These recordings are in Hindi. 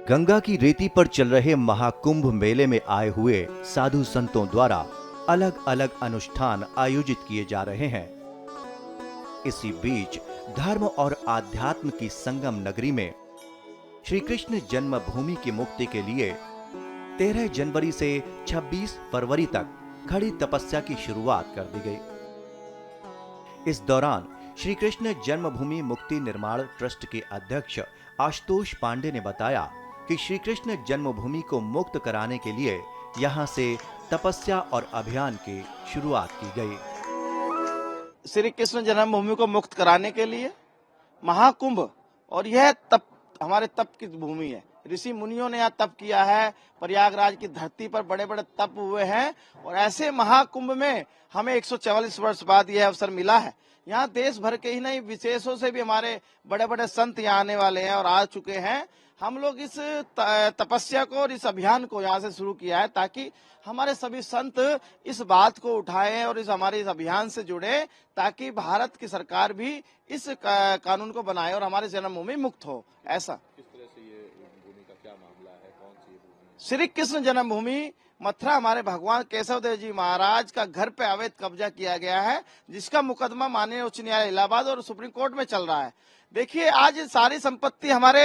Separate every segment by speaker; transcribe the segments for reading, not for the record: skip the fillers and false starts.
Speaker 1: गंगा की रेती पर चल रहे महाकुंभ मेले में आए हुए साधु संतों द्वारा अलग अलग अनुष्ठान आयोजित किए जा रहे हैं। इसी बीच धर्म और आध्यात्म की संगम नगरी में श्री कृष्ण जन्मभूमि की मुक्ति के लिए 13 जनवरी से 26 फरवरी तक खड़ी तपस्या की शुरुआत कर दी गई। इस दौरान श्री कृष्ण जन्मभूमि मुक्ति निर्माण ट्रस्ट के अध्यक्ष आशुतोष पांडे ने बताया कि श्री कृष्ण जन्मभूमि को मुक्त कराने के लिए यहां से तपस्या और अभियान की शुरुआत की गई।
Speaker 2: श्री कृष्ण जन्मभूमि को मुक्त कराने के लिए महाकुंभ, और यह तप हमारे तप की भूमि है। ऋषि मुनियों ने यहाँ तप किया है। प्रयागराज की धरती पर बड़े बड़े तप हुए हैं और ऐसे महाकुंभ में हमें 144 वर्ष बाद यह अवसर मिला है। यहाँ देश भर के ही नहीं, विदेशों से भी हमारे बड़े बड़े संत यहाँ आने वाले हैं और आ चुके हैं। हम लोग इस तपस्या को और इस अभियान को यहाँ से शुरू किया है ताकि हमारे सभी संत इस बात को उठाएं और हमारे इस अभियान से जुड़े, ताकि भारत की सरकार भी इस कानून को बनाए और हमारे जन्मभूमि मुक्त हो। ऐसा
Speaker 3: किस तरह से ये भूमि का क्या मामला है, कौन सी भूमि?
Speaker 2: श्री कृष्ण जन्मभूमि मथुरा हमारे भगवान केशव देव जी महाराज का घर पे अवैध कब्जा किया गया है, जिसका मुकदमा माननीय उच्च न्यायालय इलाहाबाद और सुप्रीम कोर्ट में चल रहा है। देखिए, आज सारी संपत्ति हमारे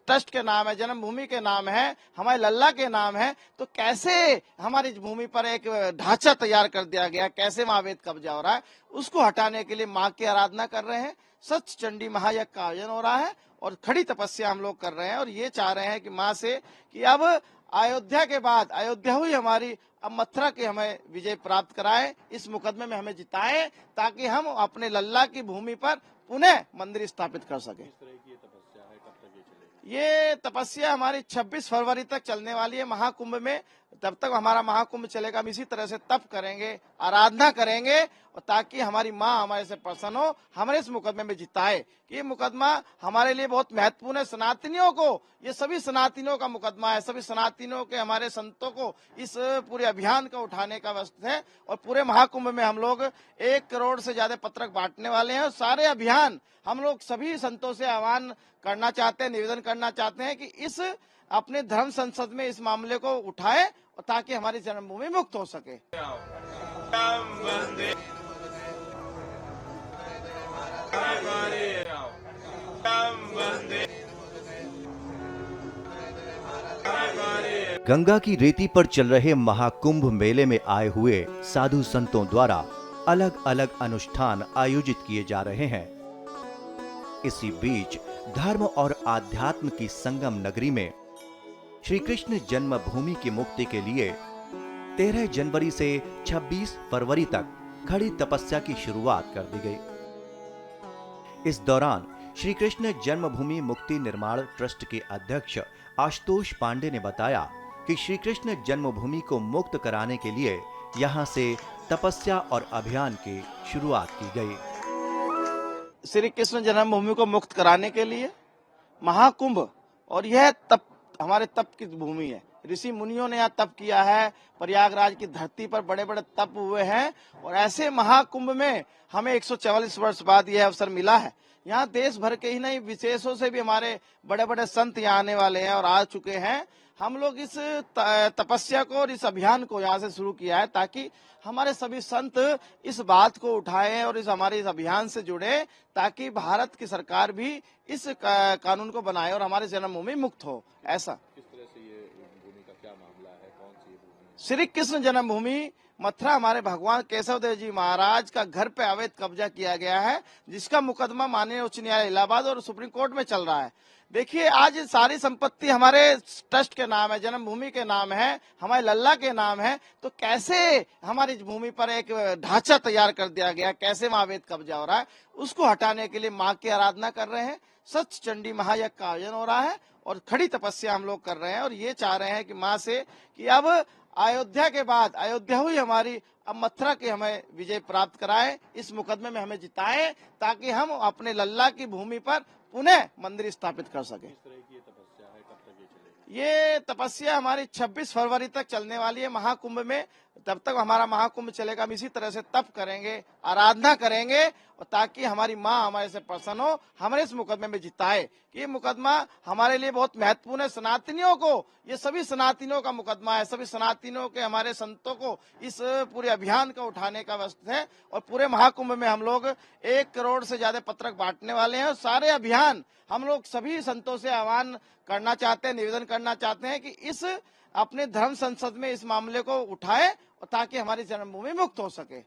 Speaker 2: ट्रस्ट के नाम है, जन्मभूमि के नाम है, हमारे लल्ला के नाम है, तो कैसे हमारी भूमि पर एक ढांचा तैयार कर दिया गया, कैसे वहां अवैध कब्जा हो रहा है, उसको हटाने के लिए माँ की आराधना कर रहे हैं। सच चंडी महायज्ञ का आयोजन हो रहा है और खड़ी तपस्या हम लोग कर रहे हैं और ये चाह रहे हैं कि माँ से कि अब अयोध्या के बाद अयोध्या हुई हमारी, अब मथुरा की हमें विजय प्राप्त कराए, इस मुकदमे में हमें जिताएं, ताकि हम अपने लल्ला की भूमि पर पुनः मंदिर स्थापित कर सके।
Speaker 3: किस तरह की ये तपस्या है, कब तक ये चलेगी?
Speaker 2: ये तपस्या हमारी 26 फरवरी तक चलने वाली है महाकुंभ में। तब तक हमारा महाकुंभ चलेगा, हम इसी तरह से तप करेंगे, आराधना करेंगे और ताकि हमारी माँ हमारे से प्रसन्न हो, हमारे इस मुकदमे में जिताए। कि ये मुकदमा हमारे लिए बहुत महत्वपूर्ण है। सनातनियों को, ये सभी सनातनियों का मुकदमा है, सभी सनातनियों के हमारे संतों को इस पूरे अभियान का उठाने का वक्त है। और पूरे महाकुंभ में हम लोग 1 करोड़ से ज्यादा पत्रक बांटने वाले हैं और सारे अभियान हम लोग सभी संतों से आह्वान करना चाहते हैं, निवेदन करना चाहते हैं कि इस अपने धर्म संसद में इस मामले को उठाए और ताकि हमारी जन्मभूमि मुक्त हो सके।
Speaker 1: गंगा की रेती पर चल रहे महाकुंभ मेले में आए हुए साधु संतों द्वारा अलग अलग अनुष्ठान आयोजित किए जा रहे हैं। इसी बीच धर्म और आध्यात्म की संगम नगरी में श्री कृष्ण जन्मभूमि की मुक्ति के लिए 13 जनवरी से 26 फरवरी तक खड़ी तपस्या की शुरुआत कर दी गई। इस दौरान श्री कृष्ण जन्मभूमि मुक्ति निर्माण ट्रस्ट के अध्यक्ष आशुतोष पांडे ने बताया कि श्री कृष्ण जन्मभूमि को मुक्त कराने के लिए यहां से तपस्या और अभियान की शुरुआत की गई।
Speaker 2: श्री कृष्ण जन्मभूमि को मुक्त कराने के लिए महाकुंभ, और यह तप हमारे तप की भूमि है। ऋषि मुनियों ने यहाँ तप किया है। प्रयागराज की धरती पर बड़े बड़े तप हुए हैं और ऐसे महाकुंभ में हमें 144 वर्ष बाद यह अवसर मिला है। यहाँ देश भर के ही नहीं, विदेशों से भी हमारे बड़े बड़े संत यहाँ आने वाले हैं और आ चुके हैं। हम लोग इस तपस्या को और इस अभियान को यहाँ से शुरू किया है ताकि हमारे सभी संत इस बात को उठाएं और हमारे इस अभियान से जुड़े, ताकि भारत की सरकार भी इस कानून को बनाए और हमारे जन्मभूमि मुक्त हो। ऐसा
Speaker 3: किस तरह से ये भूमि का क्या मामला है, कौन सी भूमि?
Speaker 2: श्री कृष्ण जन्मभूमि मथुरा हमारे भगवान केशव देव जी महाराज का घर पे अवैध कब्जा किया गया है, जिसका मुकदमा माननीय उच्च न्यायालय इलाहाबाद और सुप्रीम कोर्ट में चल रहा है। देखिए, आज सारी संपत्ति हमारे ट्रस्ट के नाम है, जन्मभूमि के नाम है, हमारे लल्ला के नाम है, तो कैसे हमारी भूमि पर एक ढांचा तैयार कर दिया गया, कैसे वहां अवैध कब्जा हो रहा है, उसको हटाने के लिए माँ की आराधना कर रहे हैं। सच चंडी महायज्ञ का आयोजन हो रहा है और खड़ी तपस्या हम लोग कर रहे हैं और ये चाह रहे हैं कि माँ से कि अब अयोध्या के बाद अयोध्या हुई हमारी, अब मथुरा की हमें विजय प्राप्त कराए, इस मुकदमे में हमें जिताएं, ताकि हम अपने लल्ला की भूमि पर पुनः मंदिर स्थापित कर सके।
Speaker 3: किस तरह की ये तपस्या है, कब तक ये चलेगी?
Speaker 2: ये तपस्या हमारी 26 फरवरी तक चलने वाली है महाकुंभ में। तब तक हमारा महाकुंभ चलेगा। हम इसी तरह से तप करेंगे, आराधना करेंगे, और ताकि हमारी माँ हमारे से प्रसन्न हो, हमारे इस मुकदमे में जिताए। ये मुकदमा हमारे लिए बहुत महत्वपूर्ण है। सनातनियों को, ये सभी सनातनियों का मुकदमा है। सभी सनातनियों के, हमारे संतों को इस पूरे अभियान का उठाने का वक्त है। और पूरे महाकुंभ में हम लोग 1 करोड़ से ज्यादा पत्रक बांटने वाले हैं। और सारे अभियान हम लोग सभी संतों से आह्वान करना चाहते हैं, निवेदन करना चाहते हैं कि इस अपने धर्म संसद में इस मामले को उठाए, और ताकि हमारी जन्मभूमि मुक्त हो सके।